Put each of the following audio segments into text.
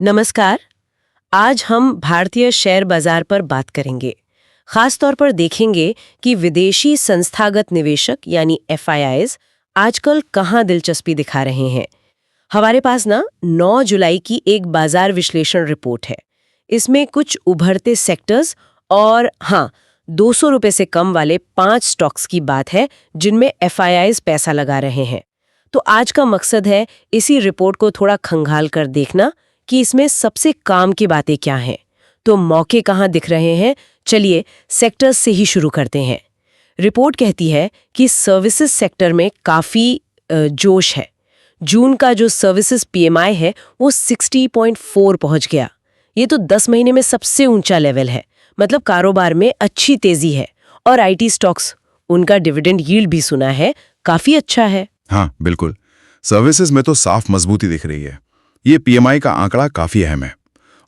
नमस्कार। आज हम भारतीय शेयर बाजार पर बात करेंगे। खास तौर पर देखेंगे कि विदेशी संस्थागत निवेशक यानी FIIs आजकल कहाँ दिलचस्पी दिखा रहे हैं। हमारे पास ना 9 जुलाई की एक बाजार विश्लेषण रिपोर्ट है। इसमें कुछ उभरते सेक्टर्स और 200 रुपए से कम वाले 5 स्टॉक्स की बात है जिनमें FIIs पैसा लगा रहे हैं। तो आज का मकसद है इसी रिपोर्ट को थोड़ा खंगाल कर देखना कि इसमें सबसे काम की बातें क्या हैं। तो मौके कहाँ दिख रहे हैं, चलिए सेक्टर्स से ही शुरू करते हैं। रिपोर्ट कहती है कि सर्विसेज सेक्टर में काफ़ी जोश है। जून का जो सर्विसेज PMI है वो 60.4 पहुंच गया। ये तो 10 महीने में सबसे ऊंचा लेवल है। मतलब कारोबार में अच्छी तेजी है। और IT स्टॉक्स, उनका डिविडेंड यील्ड भी सुना है काफ़ी अच्छा है। हाँ बिल्कुल, सर्विसेज में तो साफ मजबूती दिख रही है। ये PMI का आंकड़ा काफी अहम है।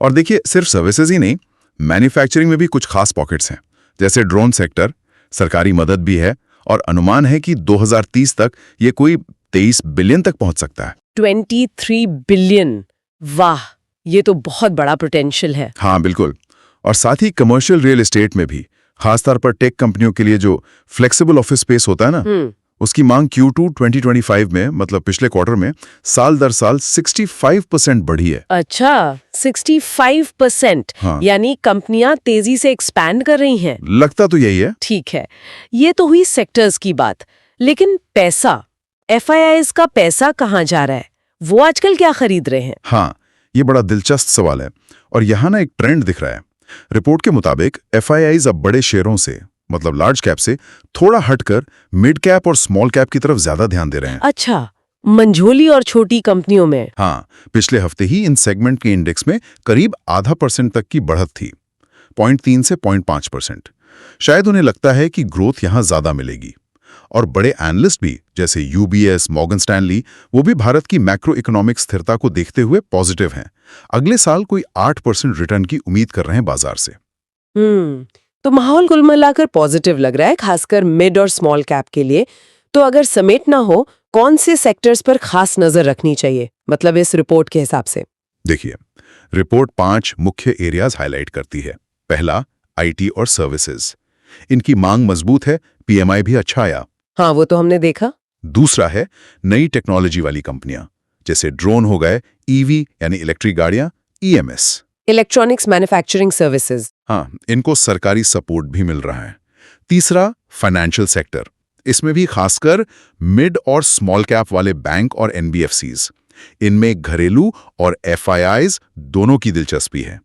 और देखिए, सिर्फ सर्विसेज ही नहीं, मैन्युफैक्चरिंग में भी कुछ खास पॉकेट्स हैं, जैसे ड्रोन सेक्टर। सरकारी मदद भी है और अनुमान है कि 2030 तक ये कोई 23 बिलियन तक पहुंच सकता है। 23 बिलियन, वाह, ये तो बहुत बड़ा पोटेंशियल है। हाँ बिल्कुल। और साथ ही कमर्शियल रियल एस्टेट में भी, खासतौर पर टेक कंपनियों के लिए जो फ्लेक्सिबल ऑफिस स्पेस होता है ना, उसकी मांग Q2 2025 में, मतलब पिछले क्वार्टर में, साल दर साल 65% बढ़ी है। अच्छा, 65%। हाँ। यानी कंपनियां तेजी से एक्सपैंड कर रही हैं। लगता तो यही है। ठीक है, ये तो हुई सेक्टर्स की बात। लेकिन पैसा, FIIs का पैसा कहाँ जा रहा है? वो आजकल क्या खरीद रहे हैं? हाँ, ये बड़ा दिलचस्प सवाल है। और यहाँ ना एक ट्रेंड दिख रहा है। रिपोर्ट के मुताबिक FIIs अब बड़े शेयरों से, मतलब लार्ज कैप से थोड़ा हटकर मिड कैप और स्मॉल कैप की तरफ ज्यादा ध्यान दे रहे हैं। अच्छा, मंझोली और छोटी कंपनियों में। हाँ, पिछले हफ्ते ही इन सेगमेंट के इंडेक्स में करीब ½ % तक की बढ़त थी, 0.3 से 0.5%। शायद उन्हें लगता है कि ग्रोथ यहाँ ज्यादा मिलेगी। और बड़े एनालिस्ट भी, जैसे UBS, मॉर्गन स्टैनली, वो भी भारत की मैक्रो इकोनॉमिक स्थिरता को देखते हुए पॉजिटिव हैं। अगले साल कोई 8% रिटर्न की उम्मीद कर रहे हैं बाजार से। तो माहौल कुल मिलाकर पॉजिटिव लग रहा है, खासकर मिड और स्मॉल कैप के लिए। तो अगर समेटना हो, कौन से सेक्टर्स पर खास नजर रखनी चाहिए, मतलब इस रिपोर्ट के हिसाब से? देखिए, रिपोर्ट 5 मुख्य एरियाज हाईलाइट करती है। पहला, IT और सर्विसेज। इनकी मांग मजबूत है, PMI भी अच्छा आया। हाँ, वो तो हमने देखा। दूसरा है नई टेक्नोलॉजी वाली कंपनियां, जैसे ड्रोन हो गए, EV यानी इलेक्ट्रिक गाड़ियां, EMS, इलेक्ट्रॉनिक्स मैन्युफैक्चरिंग सर्विसेज। हाँ, इनको सरकारी सपोर्ट भी मिल रहा है। तीसरा, फाइनेंशियल सेक्टर। इसमें भी खासकर मिड और स्मॉल कैप वाले बैंक और NBFCs। इनमें घरेलू और FIIs दोनों की दिलचस्पी है।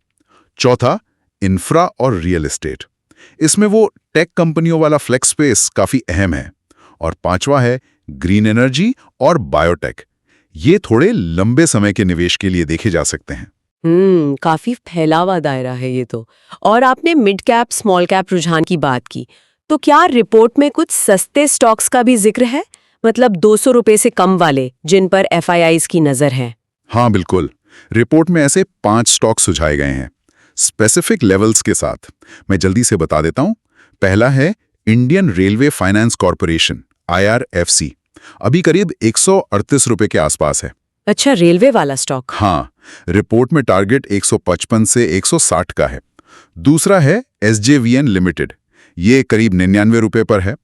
चौथा, इंफ्रा और रियल एस्टेट। इसमें वो टेक कंपनियों वाला फ्लेक्स स्पेस काफी अहम है। और पांचवा है ग्रीन एनर्जी और बायोटेक। ये थोड़े लंबे समय के निवेश के लिए देखे जा सकते हैं। काफी फैला हुआ दायरा है ये तो। और आपने मिड कैप स्मॉल कैप रुझान की बात की, तो क्या रिपोर्ट में कुछ सस्ते स्टॉक्स का भी जिक्र है, मतलब 200 रुपए से कम वाले, जिन पर FIIs की नजर है? हाँ बिल्कुल, रिपोर्ट में ऐसे 5 स्टॉक सुझाए गए हैं, स्पेसिफिक लेवल्स के साथ। मैं जल्दी से बता देता हूं। पहला है Indian railway finance corporation, IRFC। अभी करीब 138 रुपए के आसपास है। अच्छा, रेलवे वाला स्टॉक। हाँ, रिपोर्ट में टारगेट 155 से 160 का है। दूसरा है SJVN लिमिटेड। ये करीब 99 रुपए पर है।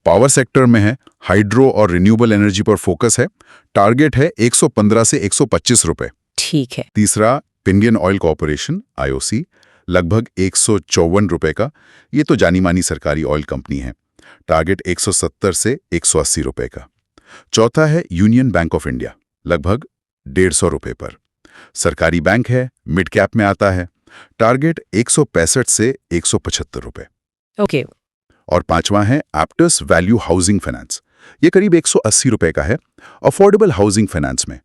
पावर सेक्टर में है, हाइड्रो और रिन्यूएबल एनर्जी पर फोकस है। टारगेट है 115 से 125 रुपए। ठीक है। तीसरा, इंडियन ऑयल कॉर्पोरेशन, IOC, लगभग 154 रुपए का। ये तो जानी मानी सरकारी ऑयल कंपनी है। टारगेट 170 से 180 रुपए का। चौथा है यूनियन बैंक ऑफ इंडिया, लगभग 150 रुपए पर। सरकारी बैंक है, मिड कैप में आता है। टारगेट 165 से 175 रुपए। ओके। और पांचवा है एप्टस वैल्यू हाउसिंग फाइनेंस। ये करीब 180 रुपए का है, अफोर्डेबल हाउसिंग फाइनेंस में।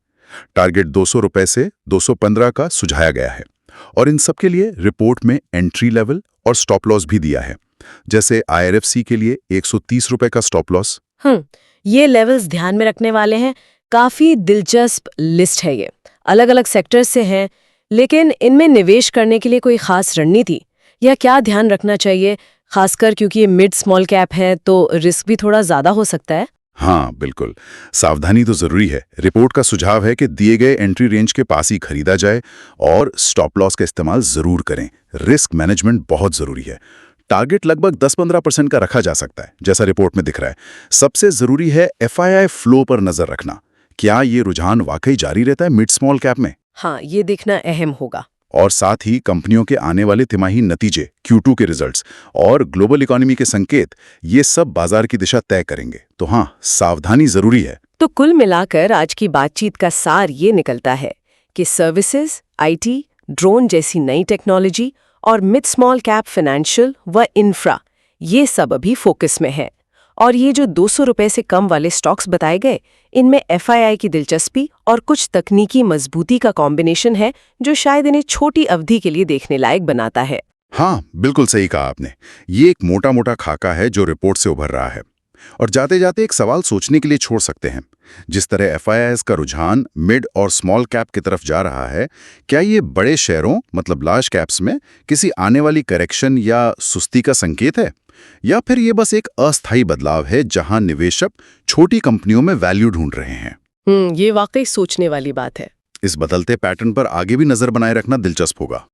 टारगेट 200 रुपए से 215 का सुझाया गया है। और इन सब के लिए रिपोर्ट में एंट्री लेवल और स्टॉप लॉस भी दिया है। जैसे IRFC के लिए 130 रुपए का स्टॉप लॉस। ये लेवल्स ध्यान में रखने वाले हैं। काफी दिलचस्प लिस्ट है ये। अलग अलग सेक्टर्स से हैं, लेकिन इनमें निवेश करने के लिए कोई खास रणनीति या क्या ध्यान रखना चाहिए, खासकर क्योंकि ये मिड स्मॉल कैप है तो रिस्क भी थोड़ा ज्यादा हो सकता है? हाँ बिल्कुल, सावधानी तो जरूरी है। रिपोर्ट का सुझाव है कि दिए गए एंट्री रेंज के पास ही खरीदा जाए और स्टॉप लॉस का इस्तेमाल जरूर करें। रिस्क मैनेजमेंट बहुत जरूरी है। टारगेट लगभग 10-15% का रखा जा सकता है, जैसा रिपोर्ट में दिख रहा है। सबसे जरूरी है FII फ्लो पर नजर रखना। क्या ये रुझान वाकई जारी रहता है मिड स्मॉल कैप में? हाँ, ये देखना अहम होगा। और साथ ही कंपनियों के आने वाले तिमाही नतीजे, Q2 के रिजल्ट्स और ग्लोबल इकोनॉमी के संकेत, ये सब बाजार की दिशा तय करेंगे। तो हाँ, सावधानी जरूरी है। तो कुल मिलाकर आज की बातचीत का सार ये निकलता है कि सर्विसेज, IT, ड्रोन जैसी नई टेक्नोलॉजी और मिड स्मॉल कैप फाइनेंशियल व इंफ्रा, ये सब अभी फोकस में है। और ये जो 200 रुपए से कम वाले स्टॉक्स बताए गए, इनमें FII की दिलचस्पी और कुछ तकनीकी मजबूती का कॉम्बिनेशन है जो शायद इन्हें छोटी अवधि के लिए देखने लायक बनाता है। हाँ, बिल्कुल सही कहा आपने। ये एक मोटा मोटा खाका है जो रिपोर्ट से उभर रहा है। और जाते जाते एक सवाल सोचने के लिए छोड़ सकते हैं। जिस तरह FIIs का रुझान मिड और स्मॉल कैप की तरफ जा रहा है, क्या ये बड़े शेयरों मतलब लार्ज कैप्स में किसी आने वाली करेक्शन या सुस्ती का संकेत है, या फिर ये बस एक अस्थायी बदलाव है जहां निवेशक छोटी कंपनियों में वैल्यू ढूंढ रहे हैं? ये वाकई सोचने वाली बात है। इस बदलते पैटर्न पर आगे भी नजर बनाए रखना दिलचस्प होगा।